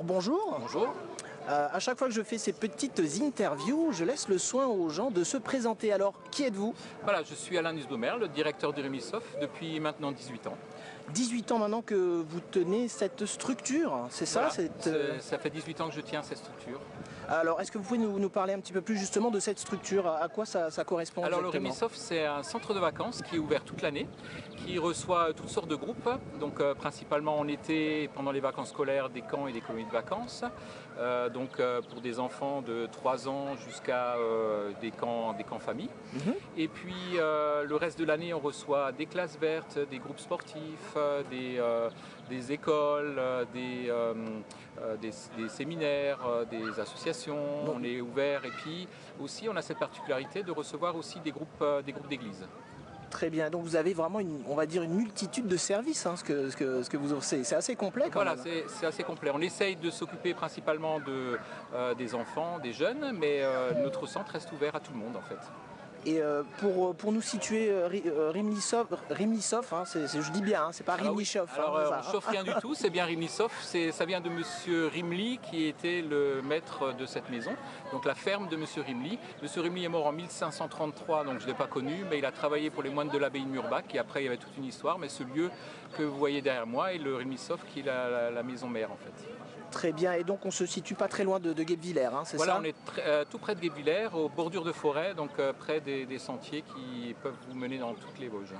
Alors bonjour. Bonjour. À chaque fois que je fais ces petites interviews, je laisse le soin aux gens de se présenter. Alors, qui êtes-vous? Voilà, je suis Alain Nussbaumer, le directeur du Rémisoft depuis maintenant 18 ans. 18 ans maintenant que vous tenez cette structure, c'est ça? Voilà, ça fait 18 ans que je tiens cette structure. Alors, est-ce que vous pouvez nous parler un petit peu plus justement de cette structure? À quoi ça correspond Alors exactement? le Rémisoft, c'est un centre de vacances qui est ouvert toute l'année, qui reçoit toutes sortes de groupes, donc principalement en été, pendant les vacances scolaires, des camps et des colonies de vacances, pour des enfants de 3 ans jusqu'à des camps famille. Et puis le reste de l'année, on reçoit des classes vertes, des groupes sportifs, des écoles, des séminaires, des associations. On est ouvert et puis aussi on a cette particularité de recevoir aussi des groupes d'église. Très bien, donc vous avez vraiment on va dire une multitude de services, hein, ce que vous offrez. C'est assez complet quand même. Voilà, c'est assez complet. On essaye de s'occuper principalement des enfants, des jeunes, mais notre centre reste ouvert à tout le monde en fait. Et pour nous situer, Rimlisoft, hein, je dis bien, hein, c'est pas Rimlisoft. Alors hein, on ne chauffe rien du tout, c'est bien Rimlisoft, ça vient de Monsieur Rimly qui était le maître de cette maison, donc la ferme de Monsieur Rimly. Monsieur Rimly est mort en 1533, donc je ne l'ai pas connu, mais il a travaillé pour les moines de l'abbaye de Murbach, et après il y avait toute une histoire, mais ce lieu que vous voyez derrière moi est le Rimlisoft qui est la maison mère en fait. Très bien, et donc on se situe pas très loin de Guebwiller, hein, c'est ça? Voilà, on est tout près de Guebwiller, aux bordures de forêt, donc près des sentiers qui peuvent vous mener dans toutes les Vosges.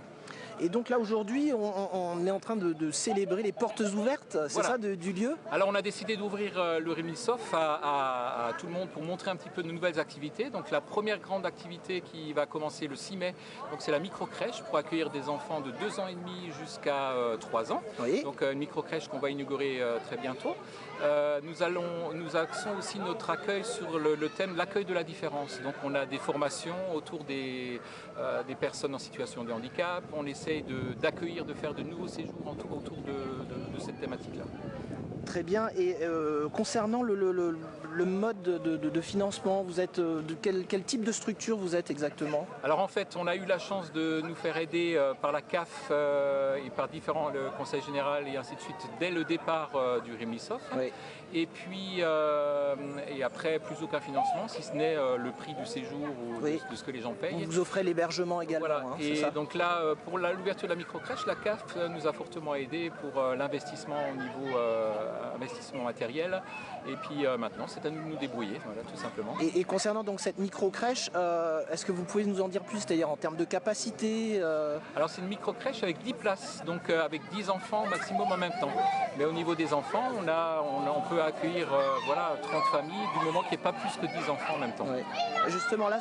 Et donc là aujourd'hui, on est en train de célébrer les portes ouvertes, c'est voilà. ça, du lieu? Alors on a décidé d'ouvrir le Rémisoft à tout le monde pour montrer un petit peu de nouvelles activités. Donc la première grande activité qui va commencer le 6 mai, c'est la micro-crèche pour accueillir des enfants de 2 ans et demi jusqu'à 3 ans. Oui. Donc une micro-crèche qu'on va inaugurer très bientôt. Nous axons aussi notre accueil sur le thème de l'accueil de la différence. Donc on a des formations autour des personnes en situation de handicap. On essaye d'accueillir, de faire de nouveaux séjours autour de cette thématique-là. Très bien, et concernant le mode de financement, vous êtes de quel type de structure vous êtes exactement? Alors en fait, on a eu la chance de nous faire aider par la CAF et par le Conseil général et ainsi de suite dès le départ du Rémisoft. Oui. Et puis et après, plus aucun financement, si ce n'est le prix du séjour ou oui. de ce que les gens payent. Vous offrez l'hébergement également. Voilà. Hein, et ça donc là, pour l'ouverture de la microcrèche, la CAF nous a fortement aidé pour l'investissement au niveau investissement matériel. Et puis maintenant, c'est à nous de nous débrouiller, voilà, tout simplement. Et concernant donc cette micro-crèche, est-ce que vous pouvez nous en dire plus, c'est-à-dire en termes de capacité? Alors c'est une micro-crèche avec 10 places, donc avec 10 enfants maximum en même temps. Mais au niveau des enfants, on peut accueillir 30 familles du moment qu'il n'y ait pas plus que 10 enfants en même temps. Oui. Justement là,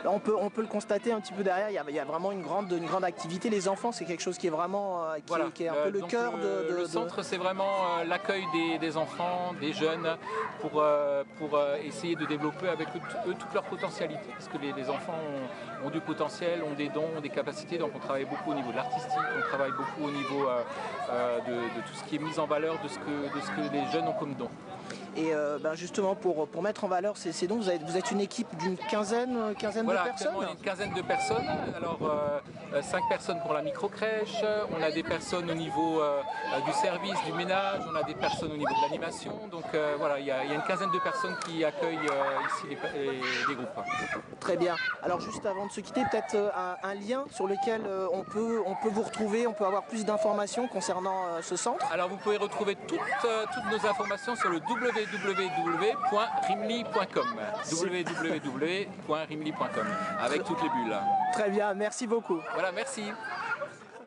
on peut le constater un petit peu derrière, il y a vraiment une grande activité. Les enfants, c'est quelque chose qui est vraiment qui est un peu le cœur de... Le centre, c'est vraiment l'accueil des enfants, des jeunes, pour essayer de développer avec eux toute leur potentialité. Parce que les enfants ont du potentiel, ont des dons, ont des capacités, donc on travaille beaucoup au niveau de l'artistique, on travaille beaucoup au niveau de tout ce qui est mis en valeur de ce que les jeunes ont comme dons. Et justement, pour mettre en valeur ces dons, vous êtes une équipe d'une quinzaine de personnes? Voilà, une quinzaine de personnes. Alors, 5 personnes pour la micro-crèche, on a des personnes au niveau du service, du ménage, on a des personnes au niveau de l'animation. Donc voilà, il y a une quinzaine de personnes qui accueillent ici les groupes. Très bien. Alors juste avant de se quitter, peut-être un lien sur lequel on peut vous retrouver, on peut avoir plus d'informations concernant ce centre? Alors vous pouvez retrouver toutes nos informations sur le www.rimly.com www.rimly.com avec toutes les bulles. Très bien, merci beaucoup. Voilà, merci.